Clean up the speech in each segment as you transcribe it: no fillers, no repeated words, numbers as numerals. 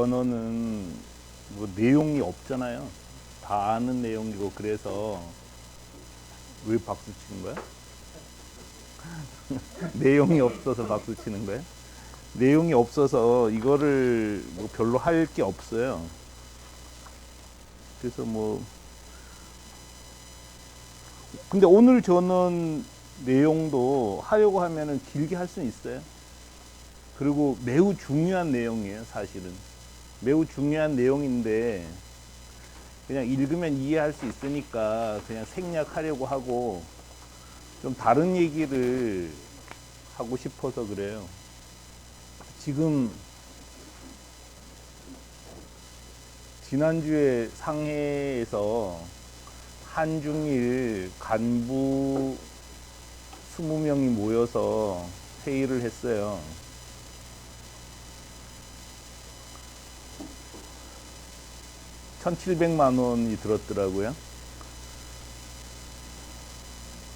전원은 뭐 내용이 없잖아요. 다 아는 내용이고. 그래서 왜 박수 치는 거야? 내용이 없어서 박수 치는 거야? 내용이 없어서 이거를 뭐 별로 할 게 없어요. 그래서 뭐 근데 오늘 저는 내용도 하려고 하면은 길게 할 수는 있어요. 그리고 매우 중요한 내용이에요, 사실은. 매우 중요한 내용인데 그냥 읽으면 이해할 수 있으니까 그냥 생략하려고 하고 좀 다른 얘기를 하고 싶어서 그래요. 지금 지난주에 상해에서 한중일 간부 20명이 모여서 회의를 했어요. $1,700만 들었더라고요.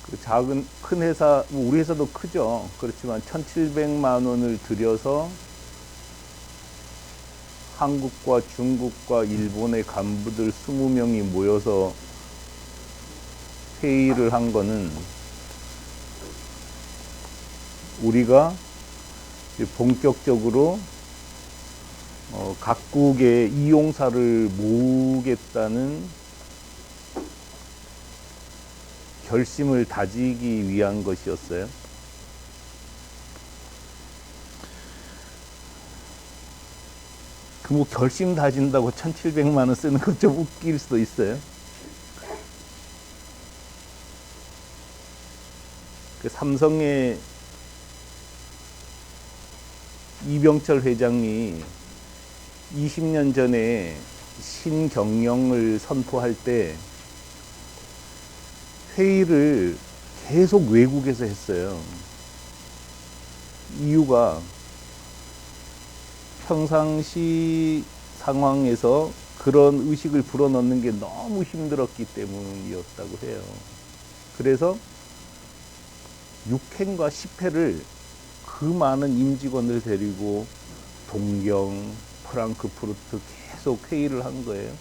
그 작은 큰 회사, 우리 회사도 크죠. 그렇지만 $1,700만 들여서 한국과 중국과 일본의 간부들 20명이 모여서 회의를 한 거는 우리가 본격적으로 각국의 이용사를 모으겠다는 결심을 다지기 위한 것이었어요. 그 뭐 결심 다진다고 $1,700만 쓰는 건 좀 웃길 수도 있어요. 그 삼성의 이병철 회장이 20년 전에 신경영을 선포할 때 회의를 계속 외국에서 했어요. 이유가 평상시 상황에서 그런 의식을 불어넣는 게 너무 힘들었기 때문이었다고 해요. 그래서 6회인가 10회를 그 많은 임직원을 데리고 동경, 프랑크푸르트 계속 회의를 한 거예요.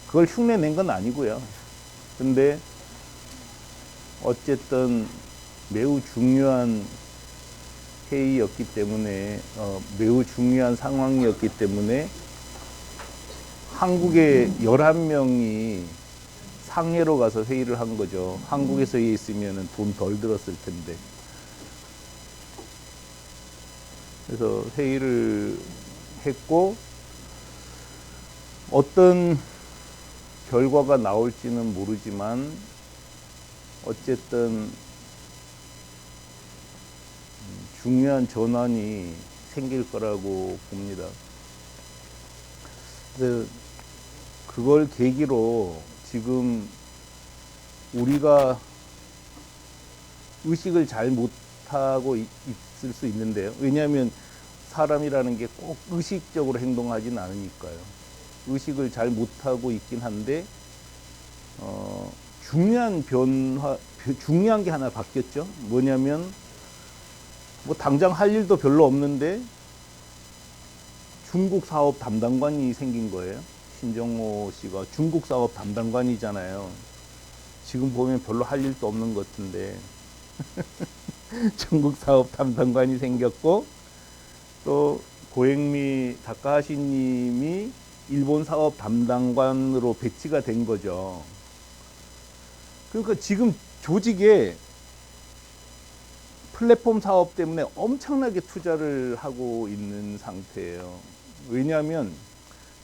그걸 흉내 낸 건 아니고요. 근데 어쨌든 매우 중요한 회의였기 때문에 매우 중요한 상황이었기 때문에 한국의 11명이 상해로 가서 회의를 한 거죠. 한국에서 있으면 돈 덜 들었을 텐데. 그래서 회의를 했고 어떤 결과가 나올지는 모르지만 어쨌든 중요한 전환이 생길 거라고 봅니다. 그걸 계기로 지금 우리가 의식을 잘 못하고 있을 수 있는데요. 왜냐하면 사람이라는 게 꼭 의식적으로 행동하진 않으니까요. 의식을 잘 못하고 있긴 한데 중요한 중요한 게 하나 바뀌었죠. 뭐냐면 뭐 당장 할 일도 별로 없는데 중국 사업 담당관이 생긴 거예요. 신정호 씨가 중국 사업 담당관이잖아요. 지금 보면 별로 할 일도 없는 것 같은데 중국 사업 담당관이 생겼고 또 고행미 다카하시 님이 일본 사업 담당관으로 배치가 된 거죠. 그러니까 지금 조직에 플랫폼 사업 때문에 엄청나게 투자를 하고 있는 상태예요. 왜냐하면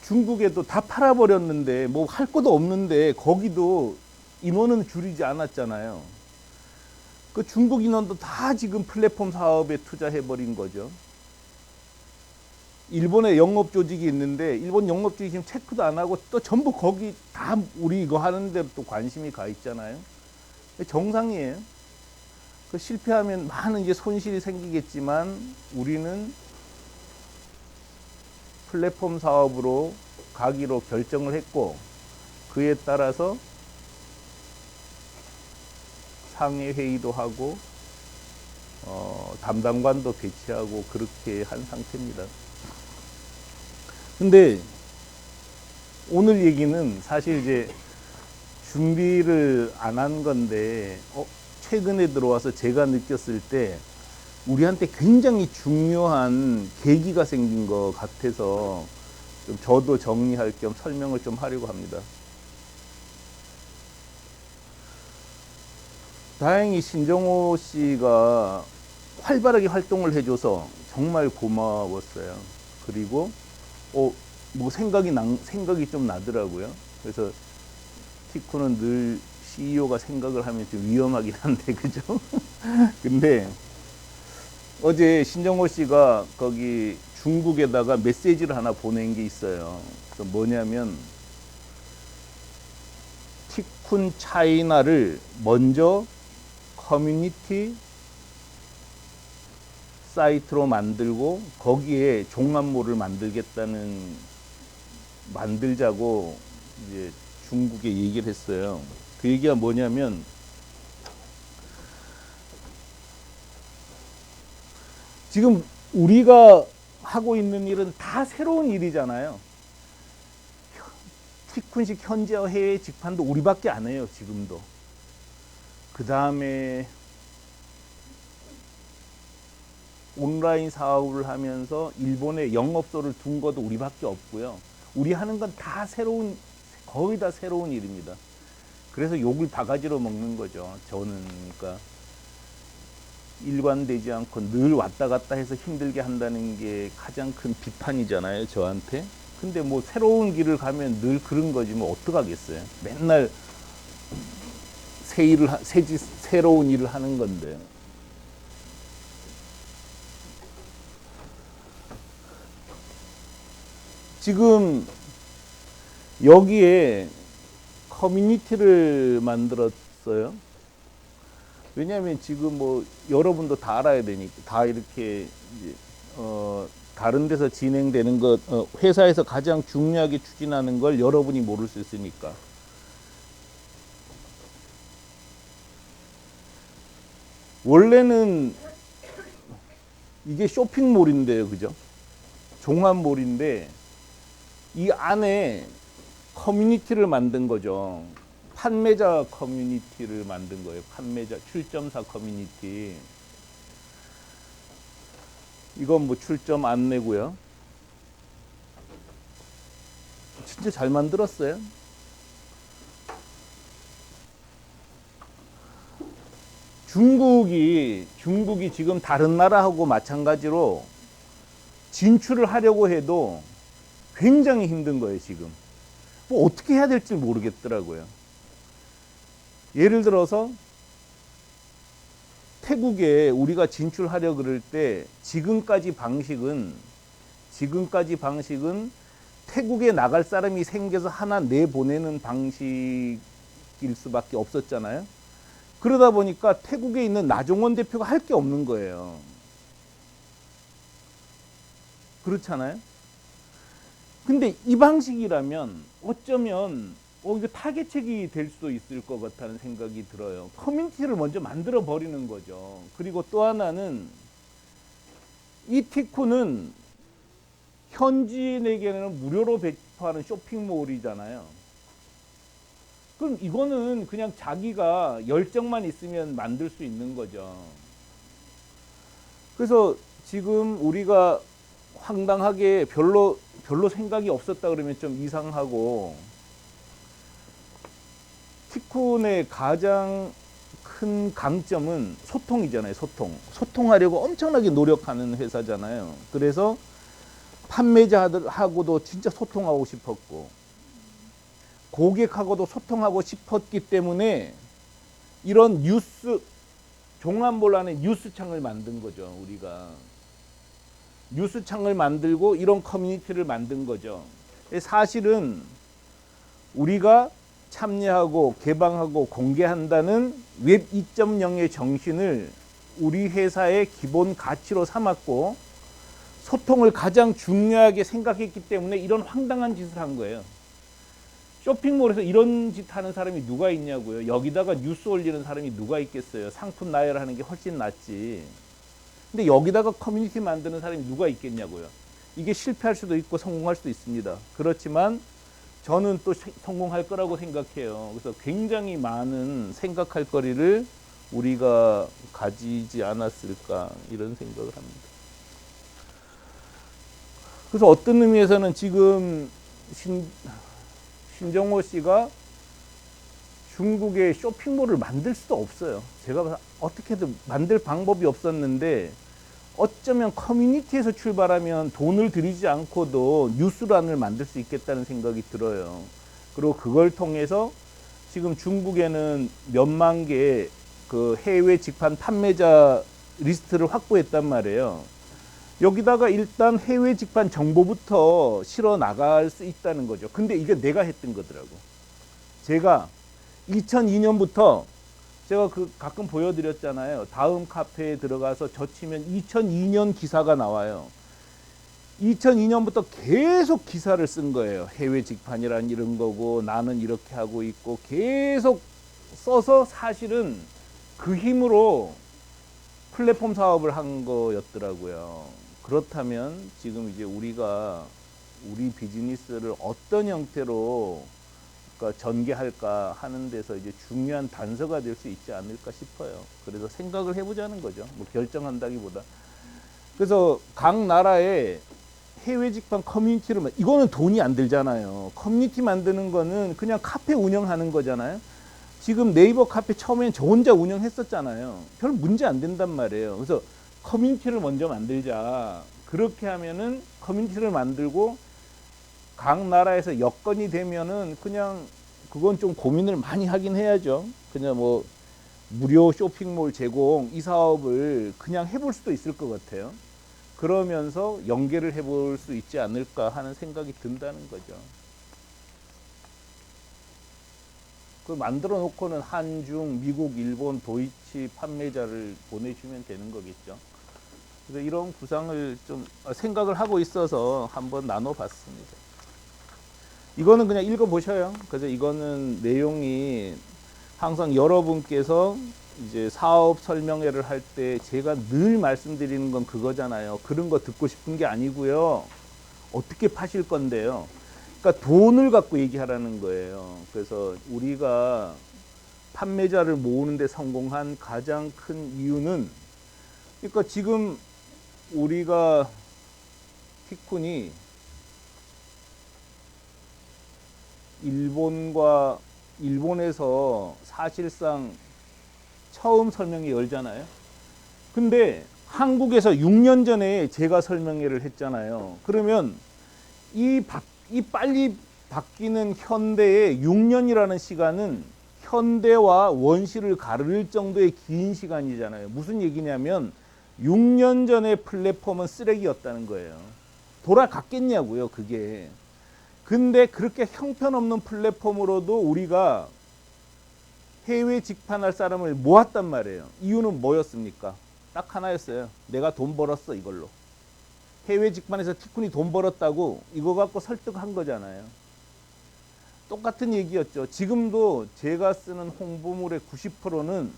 중국에도 다 팔아버렸는데 뭐 할 것도 없는데 거기도 인원은 줄이지 않았잖아요. 그 중국 인원도 다 지금 플랫폼 사업에 투자해버린 거죠. 일본에 영업 조직이 있는데 일본 영업 조직이 지금 체크도 안 하고 또 전부 거기 다 우리 이거 하는 데로 또 관심이 가 있잖아요. 정상이에요. 그 실패하면 많은 이제 손실이 생기겠지만 우리는 플랫폼 사업으로 가기로 결정을 했고 그에 따라서 상해 회의도 하고 담당관도 배치하고 그렇게 한 상태입니다. 근데 오늘 얘기는 사실 이제 준비를 안 한 건데 최근에 들어와서 제가 느꼈을 때 우리한테 굉장히 중요한 계기가 생긴 것 같아서 좀 저도 정리할 겸 설명을 좀 하려고 합니다. 다행히 신정호 씨가 활발하게 활동을 해줘서 정말 고마웠어요. 그리고 뭐 생각이 좀 나더라고요. 그래서 티쿠는 늘 CEO가 생각을 하면 좀 위험하긴 한데 그죠? 근데 어제 신정호 씨가 거기 중국에다가 메시지를 하나 보낸 게 있어요. 그래서 뭐냐면 티쿤 차이나를 먼저 커뮤니티 사이트로 만들고 거기에 종합몰을 만들자고 이제 중국에 얘기를 했어요. 그 얘기가 뭐냐면 지금 우리가 하고 있는 일은 다 새로운 일이잖아요. 티쿤식 현지화 해외 직판도 우리밖에 안 해요, 지금도. 그 다음에 온라인 사업을 하면서 일본에 영업소를 둔 것도 우리밖에 없고요. 우리 하는 건 다 거의 다 새로운 일입니다. 그래서 욕을 바가지로 먹는 거죠. 저는 그러니까 일관되지 않고 늘 왔다 갔다 해서 힘들게 한다는 게 가장 큰 비판이잖아요, 저한테. 근데 뭐 새로운 길을 가면 늘 그런 거지 뭐 어떡하겠어요. 맨날 새로운 일을 하는 건데. 지금 여기에 커뮤니티를 만들었어요. 왜냐하면 지금 뭐 여러분도 다 알아야 되니까 다 이렇게 이제 다른 데서 진행되는 것 회사에서 가장 중요하게 추진하는 걸 여러분이 모를 수 있으니까. 원래는 이게 쇼핑몰인데요, 그죠? 종합몰인데 이 안에 커뮤니티를 만든 거죠. 판매자 커뮤니티를 만든 거예요. 판매자 출점사 커뮤니티. 이건 뭐 출점 안내고요. 진짜 잘 만들었어요. 중국이 지금 다른 나라하고 마찬가지로 진출을 하려고 해도 굉장히 힘든 거예요, 지금. 뭐 어떻게 해야 될지 모르겠더라고요. 예를 들어서 태국에 우리가 진출하려 그럴 때 지금까지 방식은 태국에 나갈 사람이 생겨서 하나 내보내는 방식일 수밖에 없었잖아요. 그러다 보니까 태국에 있는 나종원 대표가 할 게 없는 거예요. 그렇잖아요. 근데 이 방식이라면 어쩌면 이거 타겟책이 될 수도 있을 것 같다는 생각이 들어요. 커뮤니티를 먼저 만들어 버리는 거죠. 그리고 또 하나는 이 티쿠는 현지인에게는 무료로 배포하는 쇼핑몰이잖아요. 그럼 이거는 그냥 자기가 열정만 있으면 만들 수 있는 거죠. 그래서 지금 우리가 황당하게 별로 생각이 없었다 그러면 좀 이상하고, 티쿤의 가장 큰 강점은 소통이잖아요. 소통하려고 엄청나게 노력하는 회사잖아요. 그래서 판매자들하고도 진짜 소통하고 싶었고 고객하고도 소통하고 싶었기 때문에 이런 종합몰 안에 뉴스창을 만든 거죠. 우리가 뉴스창을 만들고 이런 커뮤니티를 만든 거죠. 사실은 우리가 참여하고 개방하고 공개한다는 웹 2.0의 정신을 우리 회사의 기본 가치로 삼았고 소통을 가장 중요하게 생각했기 때문에 이런 황당한 짓을 한 거예요. 쇼핑몰에서 이런 짓 하는 사람이 누가 있냐고요. 여기다가 뉴스 올리는 사람이 누가 있겠어요. 상품 나열하는 게 훨씬 낫지. 근데 여기다가 커뮤니티 만드는 사람이 누가 있겠냐고요. 이게 실패할 수도 있고 성공할 수도 있습니다. 그렇지만 저는 또 성공할 거라고 생각해요. 그래서 굉장히 많은 생각할 거리를 우리가 가지지 않았을까 이런 생각을 합니다. 그래서 어떤 의미에서는 지금 신정호 씨가 중국의 쇼핑몰을 만들 수도 없어요. 제가 어떻게든 만들 방법이 없었는데 어쩌면 커뮤니티에서 출발하면 돈을 들이지 않고도 뉴스란을 만들 수 있겠다는 생각이 들어요. 그리고 그걸 통해서 지금 중국에는 몇만 개의 그 해외 직판 판매자 리스트를 확보했단 말이에요. 여기다가 일단 해외 직판 정보부터 실어 나갈 수 있다는 거죠. 근데 이게 내가 했던 거더라고. 제가 2002년부터 제가 그 가끔 보여드렸잖아요. 다음 카페에 들어가서 저 치면 2002년 기사가 나와요. 2002년부터 계속 기사를 쓴 거예요. 해외 직판이란 이런 거고 나는 이렇게 하고 있고 계속 써서 사실은 그 힘으로 플랫폼 사업을 한 거였더라고요. 그렇다면 지금 이제 우리가 우리 비즈니스를 어떤 형태로 그러니까 전개할까 하는 데서 이제 중요한 단서가 될 수 있지 않을까 싶어요. 그래서 생각을 해보자는 거죠. 뭐 결정한다기보다. 그래서 각 나라의 해외 직판 커뮤니티를 이거는 돈이 안 들잖아요. 커뮤니티 만드는 거는 그냥 카페 운영하는 거잖아요. 지금 네이버 카페 처음엔 저 혼자 운영했었잖아요. 별 문제 안 된단 말이에요. 그래서 커뮤니티를 먼저 만들자. 그렇게 하면은 커뮤니티를 만들고 각 나라에서 여건이 되면은 그냥 그건 좀 고민을 많이 하긴 해야죠. 그냥 뭐 무료 쇼핑몰 제공 이 사업을 그냥 해볼 수도 있을 것 같아요. 그러면서 연계를 해볼 수 있지 않을까 하는 생각이 든다는 거죠. 그 만들어 놓고는 한중, 미국, 일본, 도이치 판매자를 보내주면 되는 거겠죠. 그래서 이런 구상을 좀 생각을 하고 있어서 한번 나눠봤습니다. 이거는 그냥 읽어보셔요. 그래서 이거는 내용이 항상 여러분께서 이제 사업 설명회를 할 때 제가 늘 말씀드리는 건 그거잖아요. 그런 거 듣고 싶은 게 아니고요. 어떻게 파실 건데요. 그러니까 돈을 갖고 얘기하라는 거예요. 그래서 우리가 판매자를 모으는데 성공한 가장 큰 이유는 그러니까 지금 우리가 티쿤이 일본에서 사실상 처음 설명회 열잖아요. 근데 한국에서 6년 전에 제가 설명회를 했잖아요. 그러면 이 빨리 바뀌는 현대의 6년이라는 시간은 현대와 원시를 가를 정도의 긴 시간이잖아요. 무슨 얘기냐면 6년 전의 플랫폼은 쓰레기였다는 거예요. 돌아갔겠냐고요, 그게. 근데 그렇게 형편없는 플랫폼으로도 우리가 해외 직판할 사람을 모았단 말이에요. 이유는 뭐였습니까? 딱 하나였어요. 내가 돈 벌었어, 이걸로. 해외 직판에서 티쿤이 돈 벌었다고 이거 갖고 설득한 거잖아요. 똑같은 얘기였죠. 지금도 제가 쓰는 홍보물의 90%는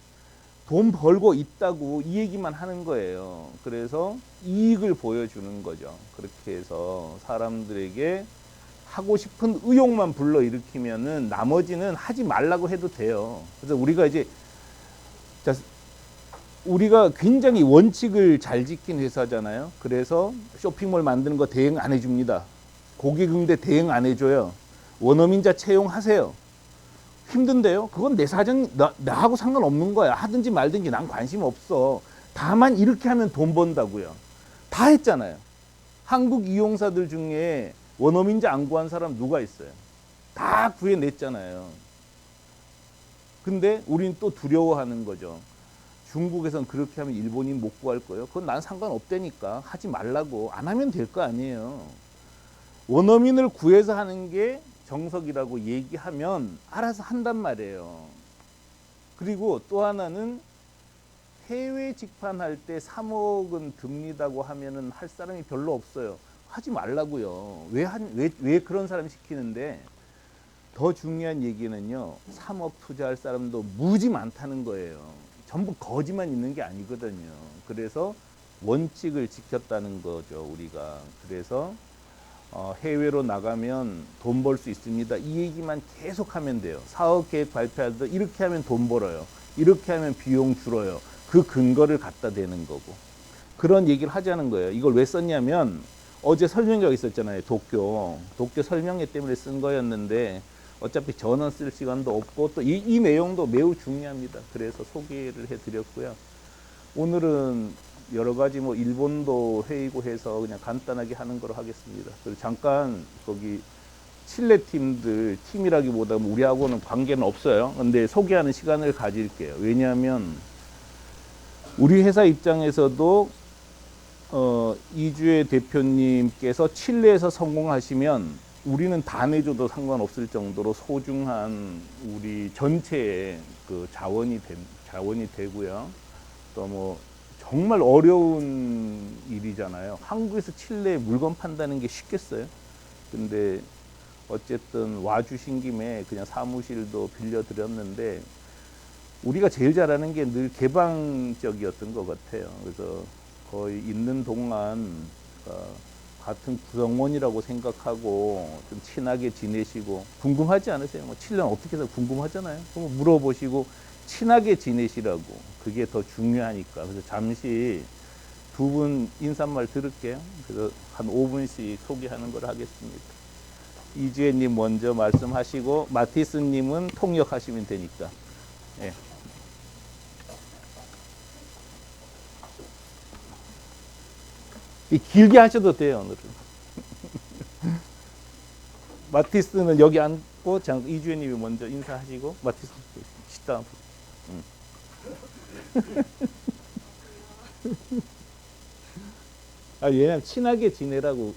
돈 벌고 있다고 이 얘기만 하는 거예요. 그래서 이익을 보여주는 거죠. 그렇게 해서 사람들에게 하고 싶은 의욕만 불러일으키면은 나머지는 하지 말라고 해도 돼요. 그래서 우리가 이제 우리가 굉장히 원칙을 잘 지킨 회사잖아요. 그래서 쇼핑몰 만드는 거 대행 안 해줍니다. 고객응대 대행 안 해줘요. 원어민자 채용하세요. 힘든데요. 그건 내 사정, 나하고 상관없는 거야. 하든지 말든지 난 관심 없어. 다만 이렇게 하면 돈 번다고요. 다 했잖아요. 한국 이용사들 중에 원어민자 안 구한 사람 누가 있어요? 다 구해냈잖아요. 근데 우린 또 두려워하는 거죠. 중국에선 그렇게 하면 일본인 못 구할 거예요. 그건 난 상관없다니까. 하지 말라고. 안 하면 될 거 아니에요. 원어민을 구해서 하는 게 정석이라고 얘기하면 알아서 한단 말이에요. 그리고 또 하나는 해외 직판할 때 3억은 듭니다고 하면은 할 사람이 별로 없어요. 하지 말라고요. 왜 그런 사람 시키는데 더 중요한 얘기는요. 3억 투자할 사람도 무지 많다는 거예요. 전부 거지만 있는 게 아니거든요. 그래서 원칙을 지켰다는 거죠, 우리가. 그래서 해외로 나가면 돈 벌 수 있습니다. 이 얘기만 계속 하면 돼요. 사업 계획 발표할 때 이렇게 하면 돈 벌어요. 이렇게 하면 비용 줄어요. 그 근거를 갖다 대는 거고. 그런 얘기를 하자는 거예요. 이걸 왜 썼냐면 어제 설명회가 있었잖아요. 도쿄 설명회 때문에 쓴 거였는데 어차피 전원 쓸 시간도 없고 또 이 내용도 매우 중요합니다. 그래서 소개를 해드렸고요. 오늘은 여러 가지 뭐 일본도 회의고 해서 그냥 간단하게 하는 거로 하겠습니다. 그리고 잠깐 거기 칠레 팀이라기보다 우리하고는 관계는 없어요. 근데 소개하는 시간을 가질게요. 왜냐하면 우리 회사 입장에서도 이주혜 대표님께서 칠레에서 성공하시면 우리는 다 내줘도 상관없을 정도로 소중한 우리 전체의 그 자원이 되고요. 또 뭐 정말 어려운 일이잖아요. 한국에서 칠레에 물건 판다는 게 쉽겠어요? 근데 어쨌든 와주신 김에 그냥 사무실도 빌려드렸는데 우리가 제일 잘하는 게 늘 개방적이었던 것 같아요. 그래서 거의 있는 동안 같은 구성원이라고 생각하고 좀 친하게 지내시고 궁금하지 않으세요? 뭐 7년 어떻게 해서 궁금하잖아요. 그럼 물어보시고 친하게 지내시라고. 그게 더 중요하니까. 그래서 잠시 두 분 인사말 들을게요. 그래서 한 5분씩 소개하는 걸 하겠습니다. 이주혜님 먼저 말씀하시고 마티스님은 통역하시면 되니까. 예. 길게 하셔도 돼요, 오늘은. 마티스는 여기 앉고 이주혜님이 먼저 인사하시고 마티스 식당. 왜냐면 친하게 지내라고.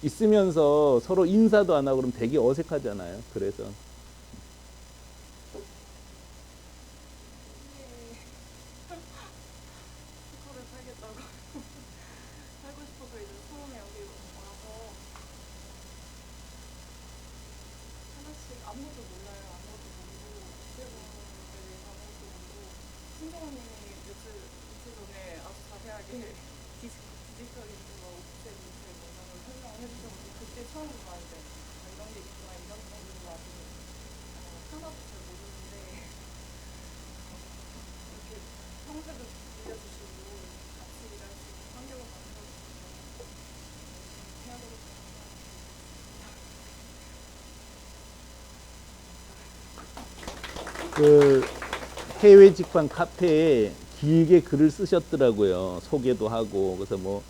있으면서 서로 인사도 안 하고 그러면 되게 어색하잖아요. 그래서. 그 해외 직관 카페에 길게 글을 쓰셨더라고요. 소개도 하고. 그래서 뭐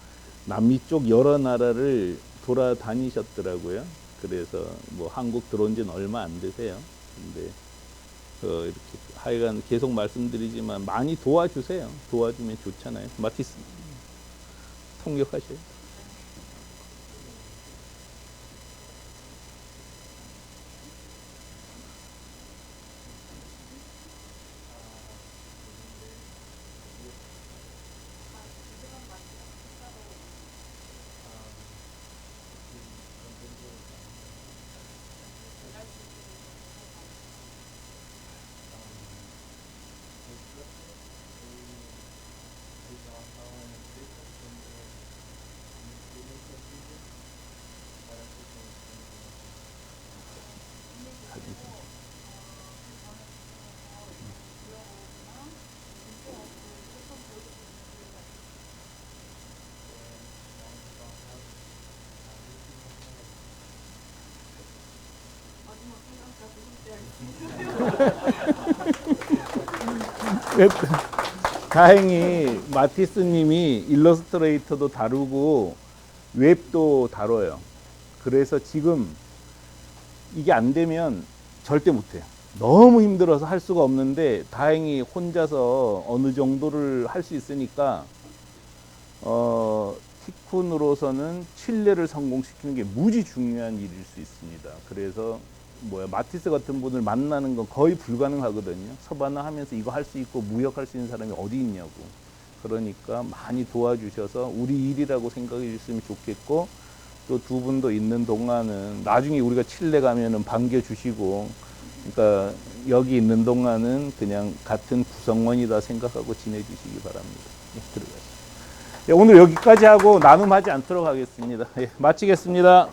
남미 쪽 여러 나라를 돌아다니셨더라고요. 그래서 뭐 한국 들어온 지는 얼마 안 되세요. 근데 이렇게 하여간 계속 말씀드리지만 많이 도와주세요. 도와주면 좋잖아요. 마티스 통역하셔요. 다행히 마티스님이 일러스트레이터도 다루고 웹도 다뤄요. 그래서 지금 이게 안 되면 절대 못해요. 너무 힘들어서 할 수가 없는데 다행히 혼자서 어느 정도를 할 수 있으니까 티쿤으로서는 칠레를 성공시키는 게 무지 중요한 일일 수 있습니다. 그래서 마티스 같은 분을 만나는 건 거의 불가능하거든요. 서바나 하면서 이거 할 수 있고 무역할 수 있는 사람이 어디 있냐고. 그러니까 많이 도와주셔서 우리 일이라고 생각해 주시면 좋겠고, 또 두 분도 있는 동안은 나중에 우리가 칠레 가면은 반겨주시고, 그러니까 여기 있는 동안은 그냥 같은 구성원이다 생각하고 지내주시기 바랍니다. 네, 들어가시죠. 예, 오늘 여기까지 하고 나눔하지 않도록 하겠습니다. 예, 마치겠습니다.